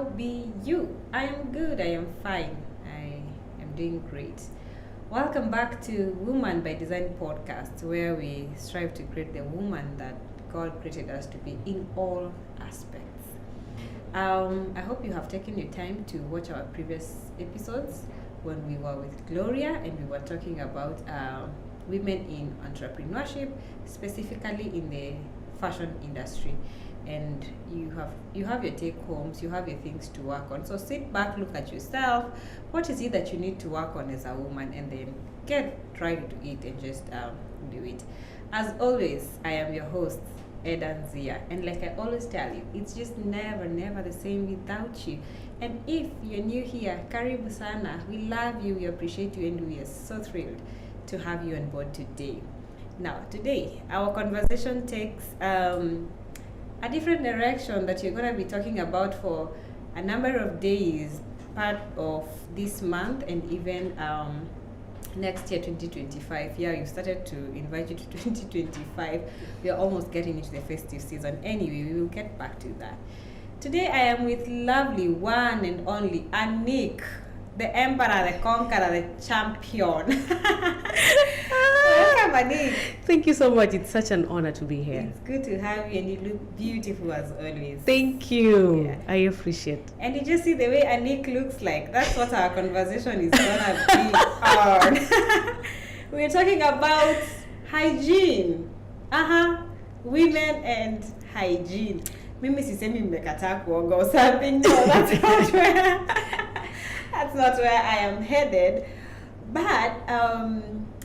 how be you? I am good, I am fine, I am doing great. Welcome back to Woman by Design podcast, where we strive to create the woman that God created us to be in all aspects. I hope you have taken your time to watch our previous episodes when we were with Gloria and we were talking about women in entrepreneurship, specifically in the fashion industry. And you have your take homes, you have your things to work on. So sit back, look at yourself. What is it that you need to work on as a woman, and then get right to it and just do it. As always, I am your host, Edan Zia, and like I always tell you, it's just never the same without you. And if you're new here, karibu sana. We love you, we appreciate you, and we are so thrilled to have you on board today. Now, today, our conversation takes a different direction that you're going to be talking about for a number of days, part of this month, and even next year, 2025. Yeah, you started to invite you to 2025. We are almost getting into the festive season. Anyway, we will get back to that. Today, I am with lovely one and only Anik, the emperor, the conqueror, the champion. Welcome, Anik. Thank you so much. It's such an honor to be here. It's good to have you, and you look beautiful as always. Thank you. Yeah. I appreciate. And you just see the way Anik looks like. That's what our conversation is gonna be on. We're talking about hygiene. Women and hygiene. Mimi sisemi mmekataa kuoga or something. No, that's not where I am headed. But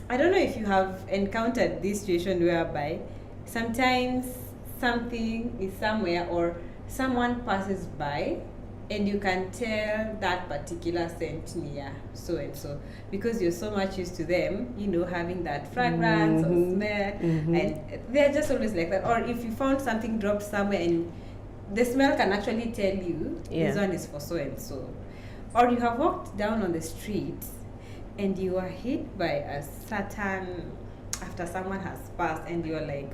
I don't know if you have encountered this situation whereby sometimes something is somewhere or someone passes by and you can tell that particular scent near so and so because you're so much used to them, having that fragrance or smell, and they're just always like that. Or if you found something dropped somewhere and the smell can actually tell you this one is for so and so. Or you have walked down on the street and you are hit by a certain, after someone has passed, and you're like,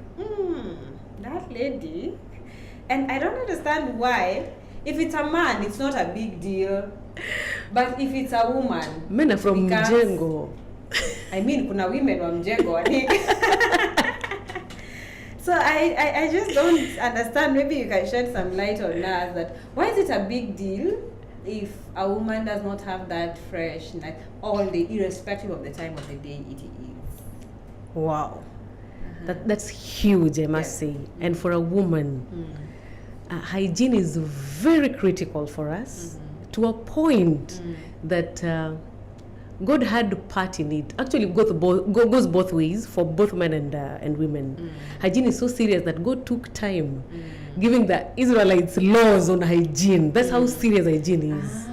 that lady. And I don't understand why. If it's a man, it's not a big deal. But if it's a woman, men are from Mjengo. I mean, kuna women wa Mjengo. So I just don't understand. Maybe you can shed some light on us that why is it a big deal if a woman does not have that freshness all day, irrespective of the time of the day it is. Wow. That's huge, I must say. And for a woman, hygiene is very critical for us to a point that God had a part in it. Actually, goes both ways for both men and women. Hygiene is so serious that God took time giving the Israelites laws on hygiene. That's how serious hygiene is.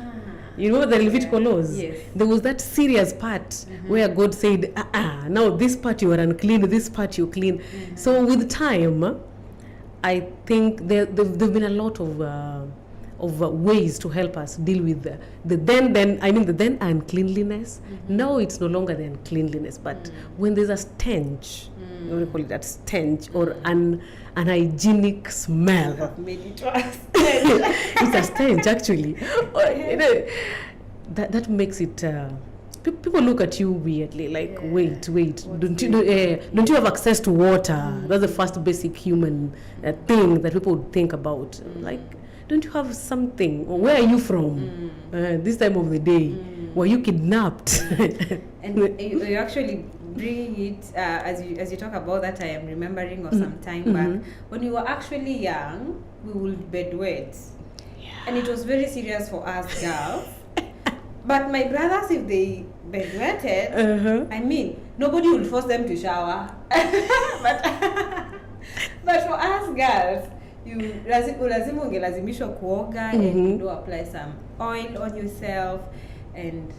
You know the Levitical laws? Yes. There was that serious part where God said, now this part you are unclean, this part you clean. So with time, I think there have been a lot of ways to help us deal with the then uncleanliness. Now it's no longer the uncleanliness, but when there's a stench, we call it that stench or an unhygienic smell. It's a stench actually. That makes it. People look at you weirdly, like, wait, don't you have access to water? That's the first basic human thing that people would think about. Like, don't you have something? Or where are you from? This time of the day, were you kidnapped? And you actually bring it as you talk about that. I am remembering of some time back when we were actually young. We would bedwet, and it was very serious for us girls. But my brothers, if they bedwetted, I mean, nobody would force them to shower. but for us girls, lazima ungelazimishwa kuoga and apply some oil on yourself and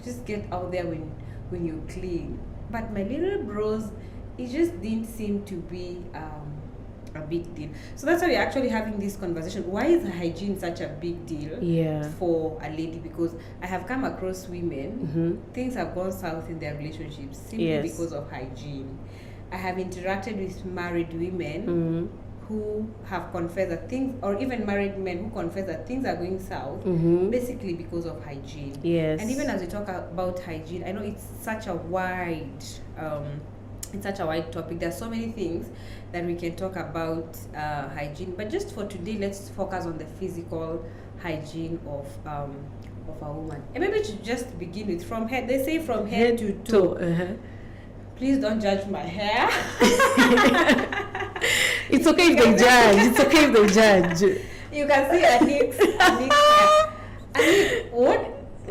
just get out there when you clean. But my little bros, it just didn't seem to be a big deal. So that's why we're actually having this conversation. Why is hygiene such a big deal for a lady? Because I have come across women, things have gone south in their relationships simply because of hygiene. I have interacted with married women who have confessed that things, or even married men who confess that things are going south, basically because of hygiene. Yes. And even as we talk about hygiene, I know it's such a wide topic. There's so many things that we can talk about hygiene, but just for today, let's focus on the physical hygiene of a woman. And maybe to just begin with, from head, they say from head to toe. Please don't judge my hair. It's okay if they judge. It's okay if they judge. You can see Anik's hair. Anik,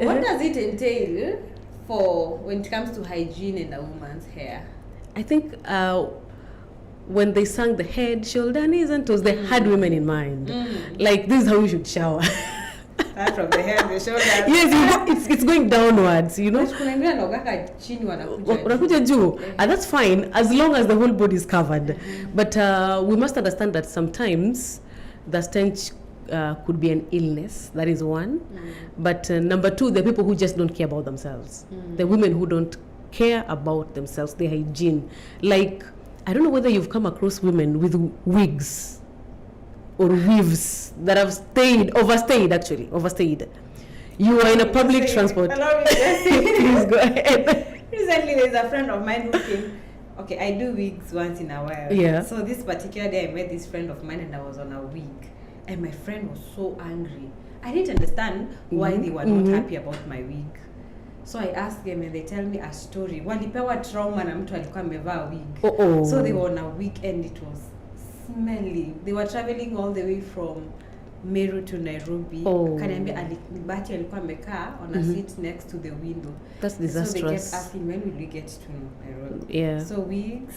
what does it entail for when it comes to hygiene in a woman's hair? I think when they sang the head, shoulder, knees and toes, they had women in mind. Like, this is how you should shower. Start from the head, the shoulders. Yes, it's going downwards, you know. Unakuja juu, and that's fine as long as the whole body is covered. But we must understand that sometimes the stench could be an illness. That is one. But number two, the people who just don't care about themselves. The women who don't care about themselves, their hygiene. Like, I don't know whether you've come across women with wigs or weaves that have overstayed. You are in a public transport. Please go ahead. Recently, there's a friend of mine who came. Okay, I do wigs once in a while. Yeah. So this particular day, I met this friend of mine, and I was on a wig, and my friend was so angry. I didn't understand why they were not happy about my wig. So I asked them, and they tell me a story. Walipewa trauma na mtu alikuwa amevaa wig. So they were on a wig, and it was smelly. They were traveling all the way from Meru to Nairobi. Kaniambia Bati alikuwa amekaa on a seat next to the window. That's disastrous. So they kept asking, when will we get to Nairobi? Yeah. So wigs.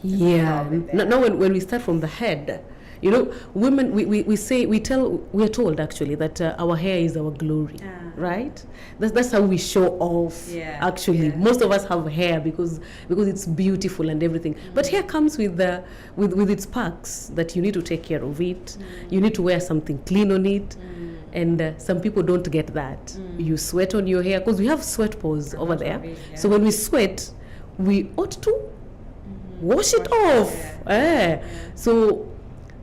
Yeah. Now when we start from the head, you know, women, we are told actually that our hair is our glory, right? That's how we show off. Yeah. Actually, most of us have hair because it's beautiful and everything. But hair comes with its perks that you need to take care of it. You need to wear something clean on it, and some people don't get that. You sweat on your hair because we have sweat pores over there. So when we sweat, we ought to wash it off. So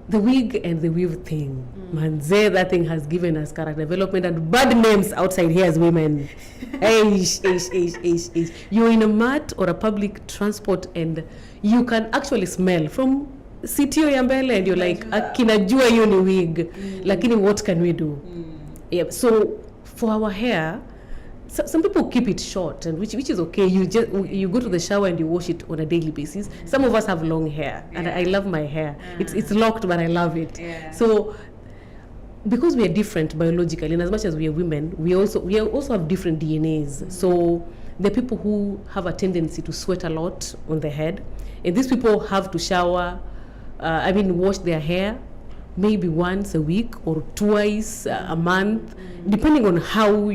the wig and the weave thing, manze, that thing has given us character development and bad names outside here as women. You're in a mat or a public transport and you can actually smell from sitio ya mbele and you're like, akinajua hiyo ni wig. Lakini what can we do? Yeah, so for our hair, some people keep it short, and which is okay. You go to the shower and you wash it on a daily basis. Some of us have long hair, and I love my hair. It's locked, but I love it. So because we are different biologically, and as much as we are women, we also have different DNAs. So the people who have a tendency to sweat a lot on the head, and these people have to shower. Wash their hair maybe once a week or twice a month, depending on how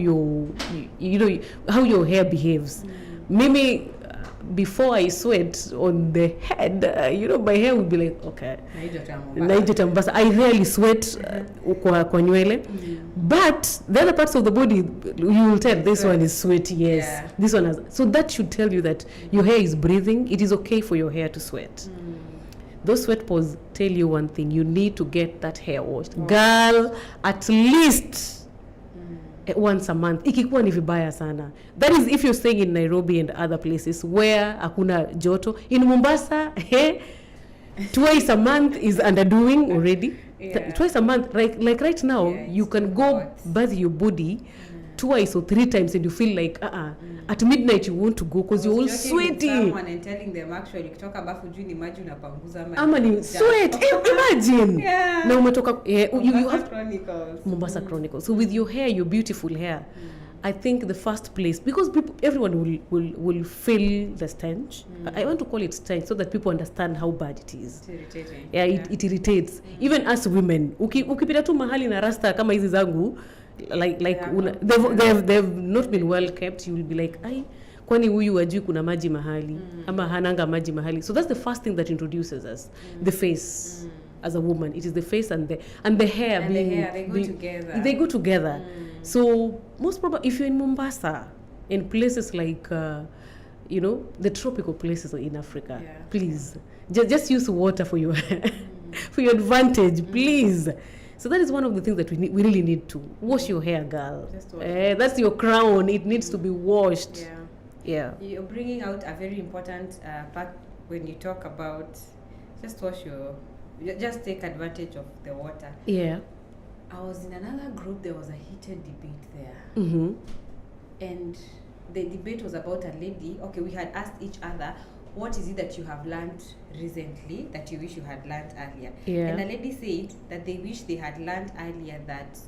how your hair behaves. Maybe before I sweat on the head, my hair would be like, okay, I rarely sweat kwa nywele, but the other parts of the body, you will tell this one is sweaty. Yes, this one has. So that should tell you that your hair is breathing. It is okay for your hair to sweat. Those sweat pores tell you one thing: you need to get that hair washed, girl, at least once a month. Ikikuwa ni vibaya sana. That is if you're staying in Nairobi and other places where hakuna joto. In Mombasa, twice a month is underdoing already. Twice a month, like right now, you can go bathe your body twice or three times and you feel like at midnight you want to go because you're all sweaty. Someone and telling them actually kutoka bafu juu ni maji unapanguza maji. Ama ni sweat. Imagine. Na umetoka you have Chronicles. Mombasa Chronicles. So with your hair, your beautiful hair, I think the first place, because everyone will feel the stench. I want to call it stench so that people understand how bad it is. It's irritating. Yeah, it irritates. Even us women, ukipita tu mahali na rasta kama hizi zangu, they've not been well kept, you will be like, ai, kwani huyu wajui kuna maji mahali ama hananga maji mahali. So that's the first thing that introduces us, the face. As a woman, it is the face and the hair. And the hair, they go together. They go together. So most probably, if you're in Mombasa, in places like, the tropical places in Africa, please just use water for your hair. for your advantage, please. So that is one of the things that we really need to wash your hair, girl. Just wash That's your crown. It needs to be washed. Yeah. You're bringing out a very important part when you talk about just just take advantage of the water. Yeah. I was in another group, there was a heated debate there. Mm-hmm. And the debate was about a lady. Okay, we had asked each other, what is it that you have learned recently that you wish you had learned earlier? Yeah. And a lady said that they wish they had learned earlier that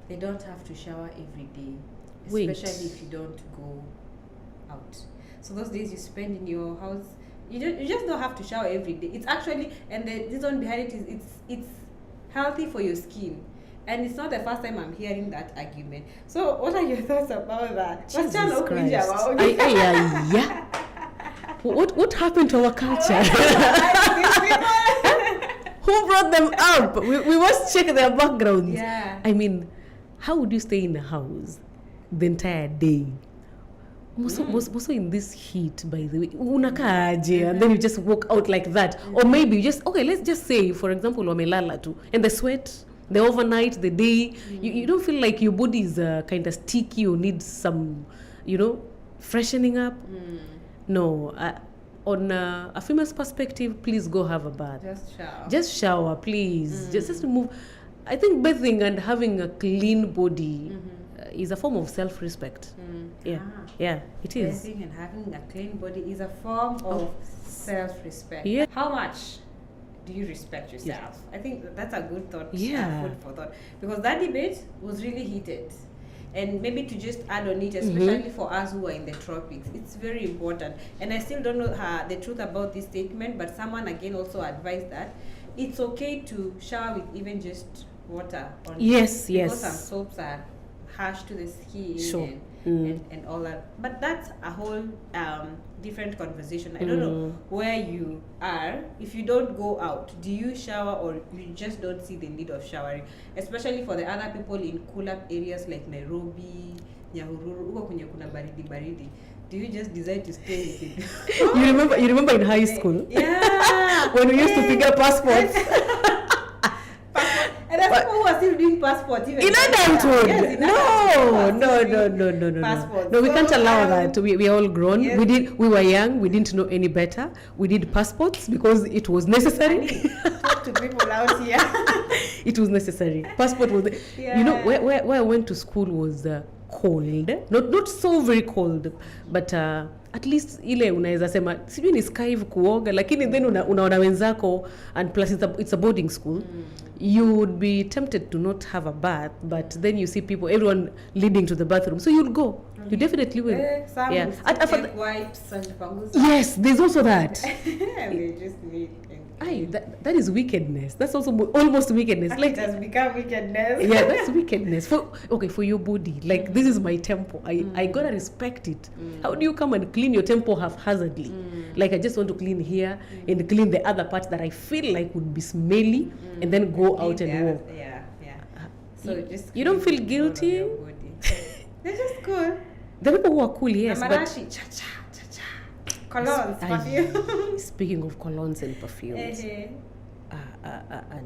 they don't have to shower every day, especially if you don't go out. So those days you spend in your house, you just don't have to shower every day. It's actually, and the reason behind it is it's healthy for your skin. And it's not the first time I'm hearing that argument. So what are your thoughts about that? Jesus Christ. Yeah. What happened to our culture? Who brought them up? We must check their backgrounds. Yeah. I mean, how would you stay in a house the entire day? Also in this heat, by the way, unakaaje, and then you just walk out like that. Or maybe you just, okay, let's just say, for example, wamelala too, and the sweat, the overnight, the day, you don't feel like your body is kind of sticky or needs some, freshening up. No, on a female's perspective, please go have a bath. Just shower, please. Just remove. I think bathing and having a clean body is a form of self-respect. Yeah, it is. Bathing and having a clean body is a form of self-respect. Yeah. How much do you respect yourself? I think that's a good thought. Food for thought, because that debate was really heated. And maybe to just add on it, especially for us who are in the tropics, it's very important. And I still don't know the truth about this statement, but someone again also advised that it's okay to shower with even just water on yes. Because some soaps are harsh to the skin and all that. But that's a whole different conversation. I don't know where you are. If you don't go out, do you shower or you just don't see the need of showering? Especially for the other people in cooler areas like Nairobi, Nyahururu, huko kwenye kuna baridi. Do you just decide to stay with it? You remember in high school? Yeah. When we used to pick up passports. And there's people who are still doing passports even in adulthood. Yes, No. Passports. No, we can't allow that. We are all grown. Yes. We were young. We didn't know any better. We did passports because it was necessary. Talk to people out here. It was necessary. Passport was. Where I went to school was cold. Not so very cold, but. At least ile unaweza sema sijui ni skive kuoga, lakini then unaona wenzako, and plus it's a boarding school. You would be tempted to not have a bath, but then you see everyone leading to the bathroom, so you'll go. You definitely will. Some take wipes and panguza. Yes, there's also that. And they just need. That is wickedness. That's also almost wickedness. Like it has become wickedness. Yeah, that's wickedness. For your body, like this is my temple. I gotta respect it. How do you come and clean your temple haphazardly? Like I just want to clean here and clean the other part that I feel like would be smelly, and then go out and walk. Yeah. So you don't feel guilty. They're just cool. The people who are cool, yes. Amarashi, cha. Colognes, perfume. Speaking of colognes and perfumes,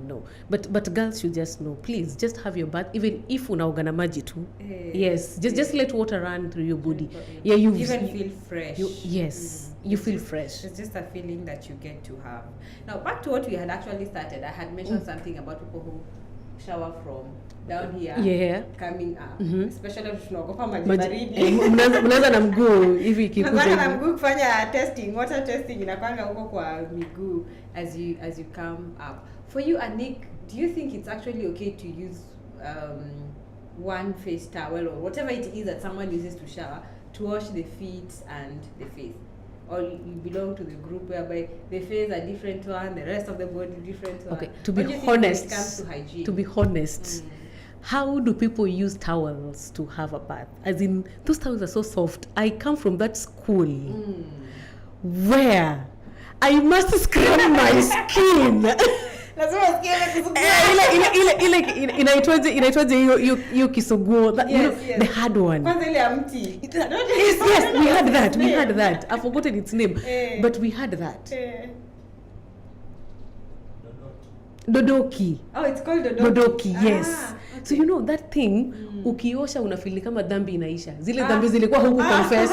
no. But girls should just know, please, just have your bath, even if unaoga na maji tu. Yes, just let water run through your body. Yeah, you even feel fresh. You feel fresh. It's just a feeling that you get to have. Now, back to what we had actually started. I had mentioned something about people who shower from down here coming up, especially if tunaogopa maji baridi. Mnaanza na mguu hivi ikikuja. Mnaanza na mguu kufanya testing, water testing inakwanga huko kwa miguu as you come up. For you, Anik, do you think it's actually okay to use one face towel or whatever it is that someone uses to shower to wash the feet and the face? Or you belong to the group whereby the face a different one, the rest of the body different one? Okay, to be honest, when it comes to hygiene? To be honest, how do people use towels to have a bath? As in, those towels are so soft. I come from that school where I must scrub my skin. inaitwaje hiyo kisuguo, the hard one. Kwanza ile ya mti. Yes, we had that. I've forgotten its name, but we had that. Dodoki. Oh, it's called Dodoki, yes. Okay. So you know that thing, ukiosha unafili kama dhambi inaisha. Zile dhambi zilikuwa huku confess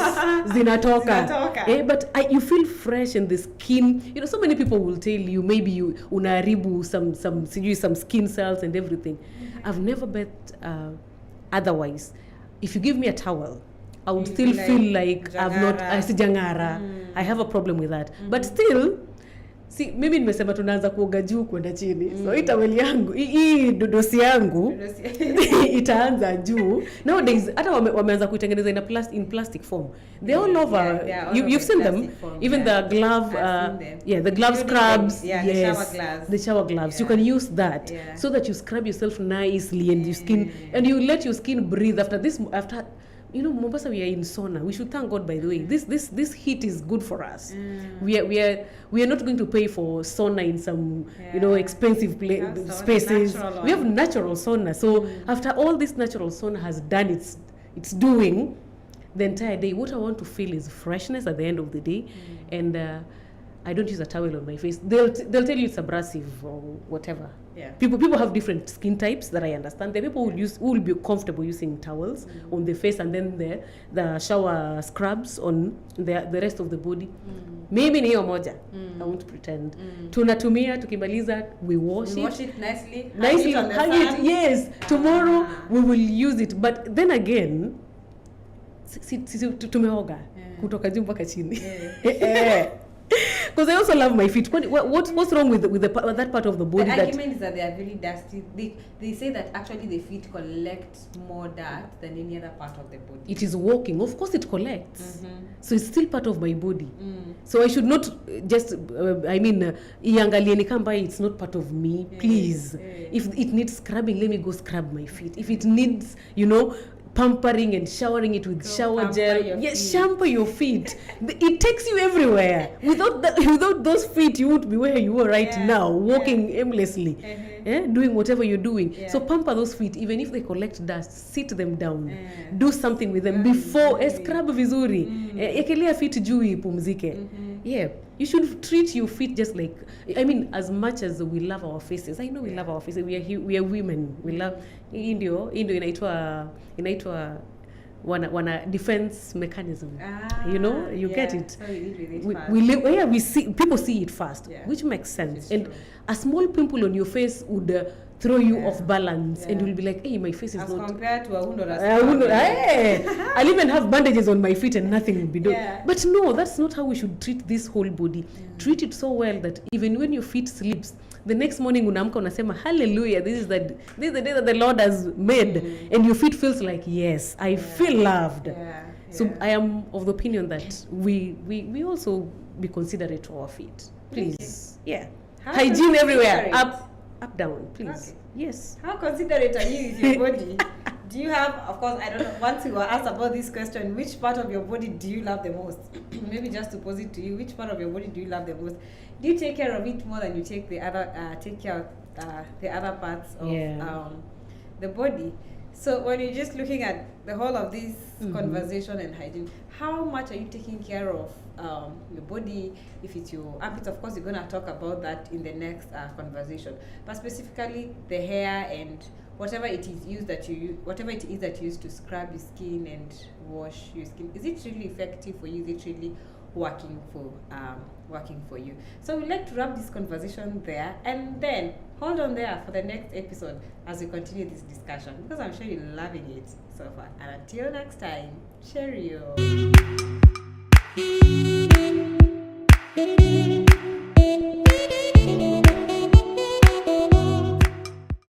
zinatoka. But you feel fresh and the skin. You know, so many people will tell you maybe you unaharibu some skin cells and everything. I've never bet otherwise. If you give me a towel, I would still feel like jangara. I've not sijangara. I have a problem with that. But still, see, mimi nimesema tunaanza kuoga juu kwenda chini. So hii towel yangu, hii dodosi yangu itaanza juu. Nowadays hata wameanza kuitengeneza in plastic form. They're all over. You've seen them. Form, even the glove the glove scrubs. The shower gloves. You can use that so that you scrub yourself nicely and your skin and you let your skin breathe after you know, Mombasa, we are in sauna. We should thank God, by the way. This heat is good for us. We are not going to pay for sauna in some expensive spaces. We have natural sauna. So after all this natural sauna has done its doing, the entire day, what I want to feel is freshness at the end of the day, and I don't use a towel on my face. They'll tell you it's abrasive or whatever. Yeah. People have different skin types that I understand. There are people who will be comfortable using towels on the face and then the shower scrubs on the rest of the body. Maybe ni hiyo moja. I won't pretend. Tunatumia tukimaliza we wash it nicely. Hang it. Yes. Tomorrow we will use it. But then again, tumeoga kutoka juu mpaka chini. Because I also love my feet. What's wrong with that part of the body? The argument is that they are very dusty. They say that actually the feet collect more dirt than any other part of the body. It is walking. Of course it collects. So it's still part of my body. So I should not just, iangalie nikamba, it's not part of me. Please. If it needs scrubbing, let me go scrub my feet. If it needs, pampering and showering it with shower gel. Yes, shampoo your feet. It takes you everywhere. Without those feet, you would be where you are right now, walking aimlessly, doing whatever you're doing. So pamper those feet, even if they collect dust, sit them down, do something with them before scrub vizuri. Ekelea feet juu ipumzike. Yeah, you should treat your feet just like, as much as we love our faces. I know we love our faces. We are women. We love Indio inaitwa wana defense mechanism. You get it. So we see people see it fast, which makes sense. And a small pimple on your face would throw you off balance, and you'll be like, hey, my face is as not compared to a wound or a I'll even have bandages on my feet and nothing will be done. But no, that's not how we should treat this whole body. Treat it so well that even when your feet sleeps, the next morning unaamka unasema hallelujah, this is the day that the Lord has made, and your feet feels like, yes, I feel loved. So I am of the opinion that we also be considerate to our feet, please. Hygiene everywhere, up down, please. Okay. Yes. How considerate are you with your body? Do you have, of course, I don't know, once you were asked about this question, which part of your body do you love the most? Maybe just to pose it to you, which part of your body do you love the most? Do you take care of it more than you take the other the other parts of the body? So when you're just looking at the whole of this conversation and hygiene, how much are you taking care of your body? If it's your armpits, of course, you're going to talk about that in the next conversation. But specifically, the hair and whatever it is that you use to scrub your skin and wash your skin, is it really effective for you? Is it really working for you? So we'd like to wrap this conversation there, and then hold on there for the next episode as we continue this discussion, because I'm sure you're loving it so far. And until next time, cheerio.